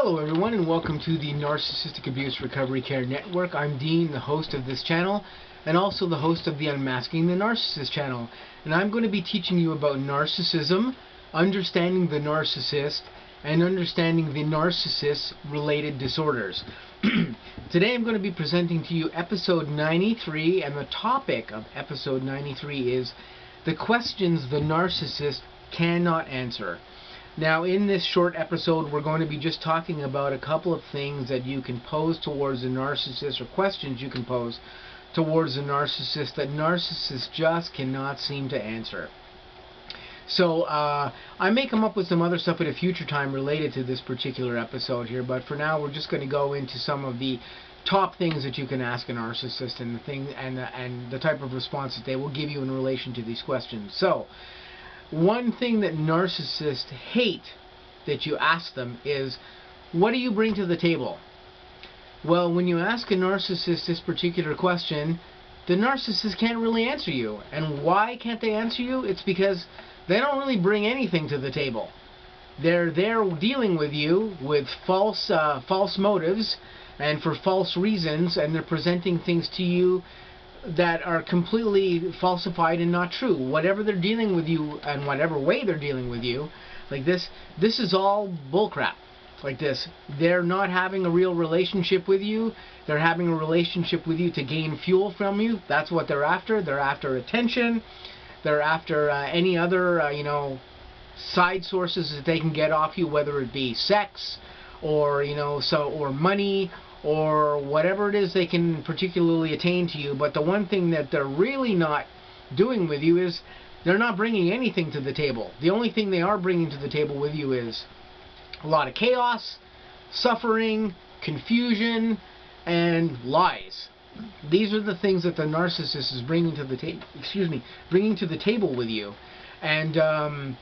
Hello everyone, and welcome to the Narcissistic Abuse Recovery Care Network. I'm Dean, the host of this channel, and also the host of the Unmasking the Narcissist channel. And I'm going to be teaching you about narcissism, understanding the narcissist, and understanding the narcissist-related disorders. Today I'm going to be presenting to you episode 93, and the topic of episode 93 is the questions the narcissist cannot answer. Now, in this short episode, we're going to be just talking about a couple of things that you can pose towards the narcissist, or questions you can pose towards the narcissist that narcissists just cannot seem to answer. So, I may come up with some other stuff at a future time related to this particular episode here, but for now, we're just going to go into some of the top things that you can ask a narcissist and the type of response that they will give you in relation to these questions. So, one thing that narcissists hate that you ask them is, what do you bring to the table? Well, when you ask a narcissist this particular question, the narcissist can't really answer you. And why can't they answer you? It's because they don't really bring anything to the table. They're dealing with you with false motives and for false reasons, and they're presenting things to you that are completely falsified and not true. Whatever they're dealing with you and whatever way they're dealing with you, like this is all bullcrap. Like this, they're not having a real relationship with you. They're having a relationship with you to gain fuel from you. That's what they're after. They're after attention. They're after any other, side sources that they can get off you, whether it be sex or, or money, or whatever it is they can particularly attain to you. But the one thing that they're really not doing with you is they're not bringing anything to the table. The only thing they are bringing to the table with you is a lot of chaos, suffering, confusion, and lies. These are the things that the narcissist is bringing to the bringing to the table with you. And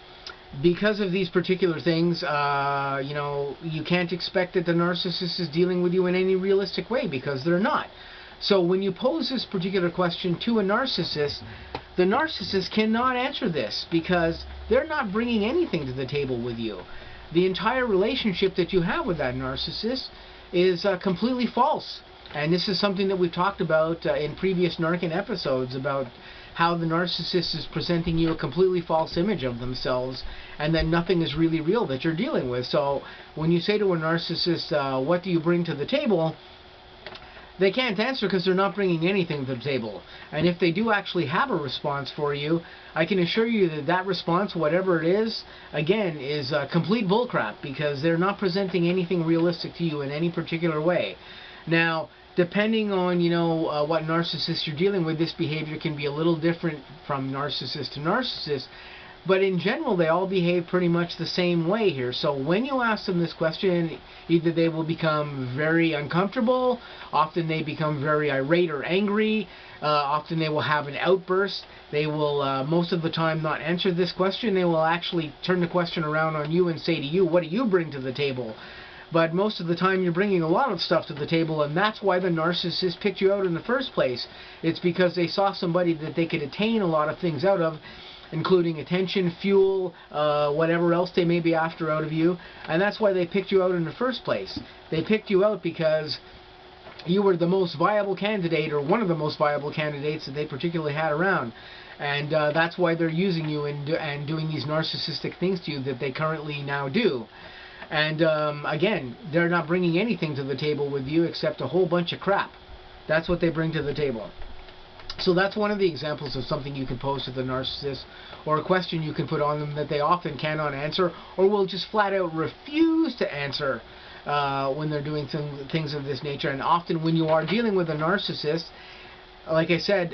because of these particular things, you can't expect that the narcissist is dealing with you in any realistic way, because they're not. So when you pose this particular question to a narcissist, the narcissist cannot answer this because they're not bringing anything to the table with you. The entire relationship that you have with that narcissist is completely false. And this is something that we've talked about in previous N.A.R.C.N episodes, about how the narcissist is presenting you a completely false image of themselves, and that nothing is really real that you're dealing with. So when you say to a narcissist, what do you bring to the table, they can't answer because they're not bringing anything to the table. And if they do actually have a response for you, I can assure you that that response, whatever it is, again, is complete bullcrap, because they're not presenting anything realistic to you in any particular way. Now, depending on, what narcissist you're dealing with, this behavior can be a little different from narcissist to narcissist. But in general, they all behave pretty much the same way here. So when you ask them this question, either they will become very uncomfortable, often they become very irate or angry, often they will have an outburst. They will, most of the time, not answer this question. They will actually turn the question around on you and say to you, what do you bring to the table? But most of the time you're bringing a lot of stuff to the table, and that's why the narcissist picked you out in the first place. It's because they saw somebody that they could attain a lot of things out of, including attention, fuel, whatever else they may be after out of you, and that's why they picked you out in the first place. They picked you out because you were the most viable candidate, or one of the most viable candidates that they particularly had around. And that's why they're using you and doing these narcissistic things to you that they currently now do. And again, they're not bringing anything to the table with you except a whole bunch of crap. That's what they bring to the table. So that's one of the examples of something you can pose to the narcissist, or a question you can put on them that they often cannot answer, or will just flat out refuse to answer when they're doing things of this nature. And often when you are dealing with a narcissist, like I said,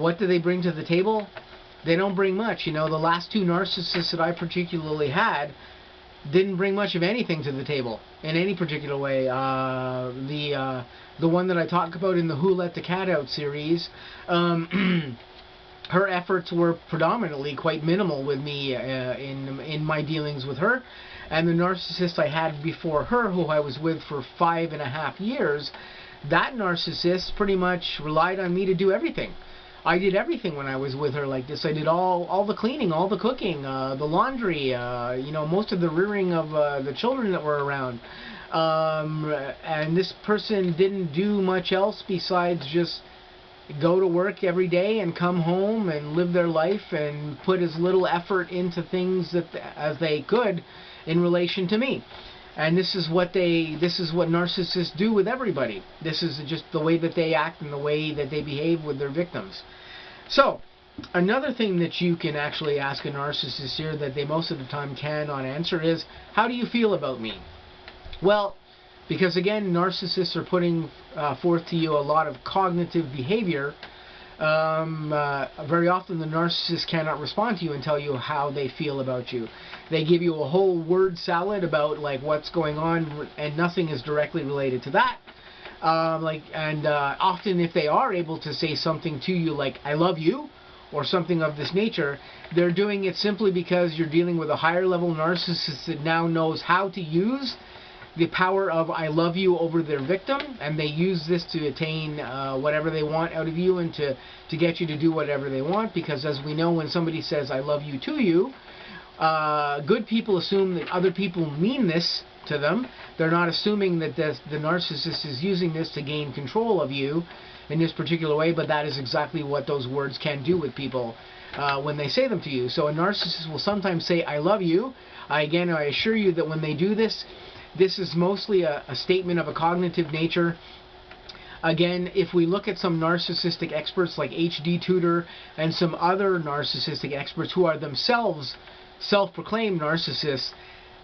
what do they bring to the table? They don't bring much. The last two narcissists that I particularly had didn't bring much of anything to the table in any particular way. The one that I talk about in the Who Let the Cat Out series, her efforts were predominantly quite minimal with me in my dealings with her. And the narcissist I had before her, who I was with for 5.5 years, that narcissist pretty much relied on me to do everything. I did everything when I was with her like this. I did all the cleaning, all the cooking, the laundry, most of the rearing of the children that were around. and this person didn't do much else besides just go to work every day and come home and live their life and put as little effort into things as they could in relation to me. And this is what narcissists do with everybody. This is just the way that they act and the way that they behave with their victims. So, another thing that you can actually ask a narcissist here that they most of the time cannot answer is, how do you feel about me? Well, because again, narcissists are putting forth to you a lot of cognitive behavior. Very often the narcissist cannot respond to you and tell you how they feel about you. They give you a whole word salad about like what's going on, and nothing is directly related to that. Often if they are able to say something to you like, I love you, or something of this nature, they're doing it simply because you're dealing with a higher level narcissist that now knows how to use the power of I love you over their victim, and they use this to attain whatever they want out of you and to get you to do whatever they want, because as we know, when somebody says I love you to you, good people assume that other people mean this to them. They're not assuming that the narcissist is using this to gain control of you in this particular way, but that is exactly what those words can do with people when they say them to you. So a narcissist will sometimes say I love you. Again, I assure you that when they do this, this is mostly a statement of a cognitive nature. Again, if we look at some narcissistic experts like H.D. Tudor and some other narcissistic experts who are themselves self-proclaimed narcissists,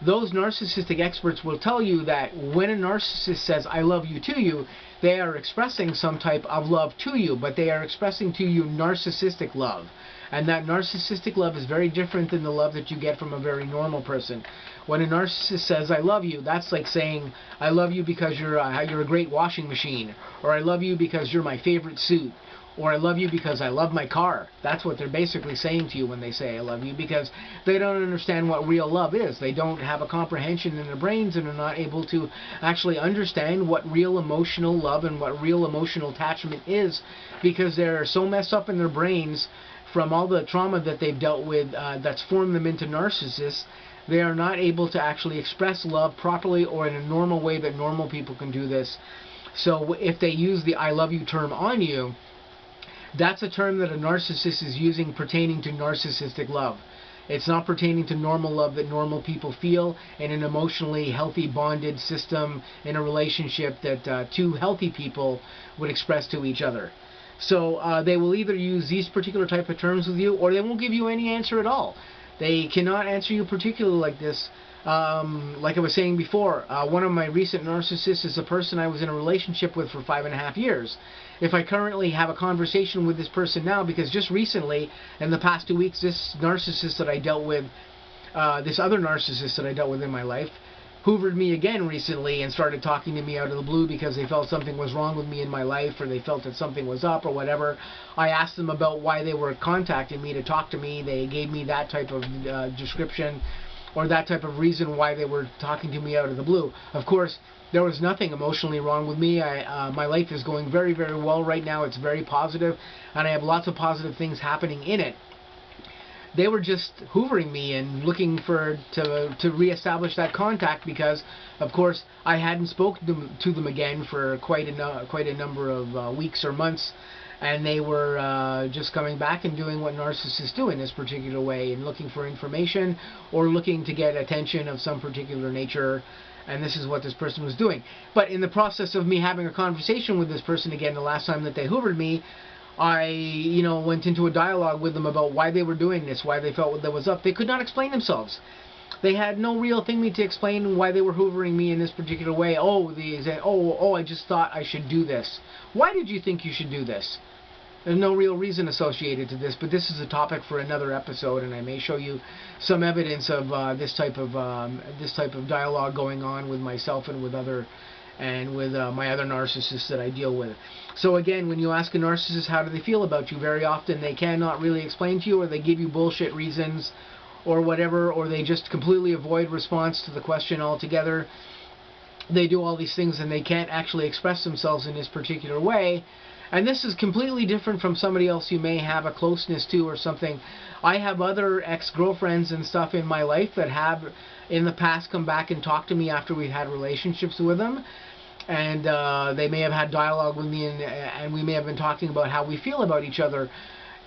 those narcissistic experts will tell you that when a narcissist says I love you to you, they are expressing some type of love to you, but they are expressing to you narcissistic love. And that narcissistic love is very different than the love that you get from a very normal person. When a narcissist says I love you, that's like saying I love you because you're a great washing machine, or I love you because you're my favorite suit, or I love you because I love my car. That's what they're basically saying to you when they say I love you, because they don't understand what real love is. They don't have a comprehension in their brains and are not able to actually understand what real emotional love and what real emotional attachment is, because they're so messed up in their brains from all the trauma that they've dealt with that's formed them into narcissists. They are not able to actually express love properly or in a normal way that normal people can do this. So if they use the I love you term on you, that's a term that a narcissist is using pertaining to narcissistic love. It's not pertaining to normal love that normal people feel in an emotionally healthy bonded system in a relationship that two healthy people would express to each other. So they will either use these particular type of terms with you, or they won't give you any answer at all. They cannot answer you particularly like this. Like I was saying before, one of my recent narcissists is a person I was in a relationship with for 5.5 years. If I currently have a conversation with this person now, because just recently, in the past 2 weeks, this narcissist that I dealt with, this other narcissist that I dealt with in my life, hoovered me again recently and started talking to me out of the blue because they felt something was wrong with me in my life, or they felt that something was up or whatever. I asked them about why they were contacting me to talk to me. They gave me that type of description or that type of reason why they were talking to me out of the blue. Of course, there was nothing emotionally wrong with me. My life is going very, very well right now. It's very positive, and I have lots of positive things happening in it. They were just hoovering me and looking to reestablish that contact because, of course, I hadn't spoken to them again for quite a number of weeks or months, and they were just coming back and doing what narcissists do in this particular way, and looking for information or looking to get attention of some particular nature. And this is what this person was doing. But in the process of me having a conversation with this person again, the last time that they hoovered me, I, went into a dialogue with them about why they were doing this, why they felt that was up. They could not explain themselves. They had no real thing to explain why they were hoovering me in this particular way. I just thought I should do this. Why did you think you should do this? There's no real reason associated to this, but this is a topic for another episode, and I may show you some evidence of this type of dialogue going on with myself and with my other narcissists that I deal with. So again, when you ask a narcissist how do they feel about you, very often they cannot really explain to you, or they give you bullshit reasons or whatever, or they just completely avoid response to the question altogether. They do all these things and they can't actually express themselves in this particular way. And this is completely different from somebody else you may have a closeness to or something. I have other ex-girlfriends and stuff in my life that have in the past come back and talked to me after we've had relationships with them. And they may have had dialogue with me, and we may have been talking about how we feel about each other.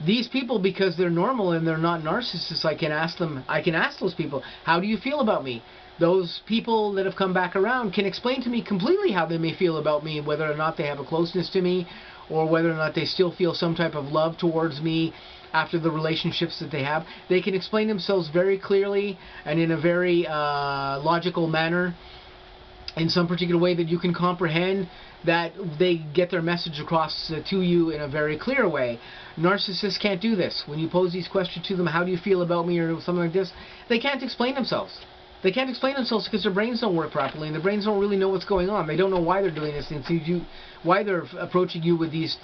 These people, because they're normal and they're not narcissists, I can ask those people, how do you feel about me? Those people that have come back around can explain to me completely how they may feel about me, whether or not they have a closeness to me, or whether or not they still feel some type of love towards me after the relationships that they have. They can explain themselves very clearly and in a very logical manner, in some particular way that you can comprehend, that they get their message across to you in a very clear way. Narcissists can't do this. When you pose these questions to them, how do you feel about me, or something like this, they can't explain themselves. They can't explain themselves because their brains don't work properly, and their brains don't really know what's going on. They don't know why they're doing this, and why they're approaching you with this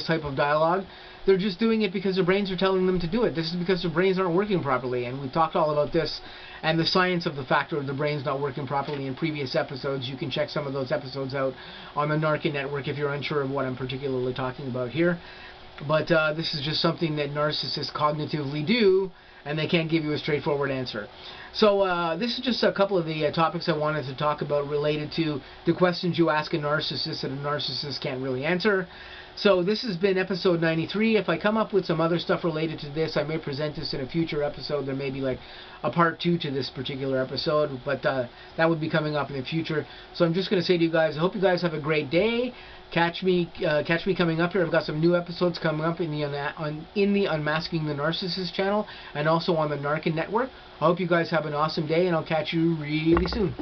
type of dialogue. They're just doing it because their brains are telling them to do it. This is because their brains aren't working properly, and we've talked all about this and the science of the factor of the brains not working properly in previous episodes. You can check some of those episodes out on the N.A.R.C.N network if you're unsure of what I'm particularly talking about here. But this is just something that narcissists cognitively do, and they can't give you a straightforward answer. So this is just a couple of the topics I wanted to talk about related to the questions you ask a narcissist that a narcissist can't really answer. So this has been episode 93. If I come up with some other stuff related to this, I may present this in a future episode. There may be like a part 2 to this particular episode, but that would be coming up in the future. So I'm just going to say to you guys, I hope you guys have a great day. Catch me coming up here. I've got some new episodes coming up in the Unmasking the Narcissist channel, and also on the N.A.R.C.N network. I hope you guys have an awesome day, and I'll catch you really soon.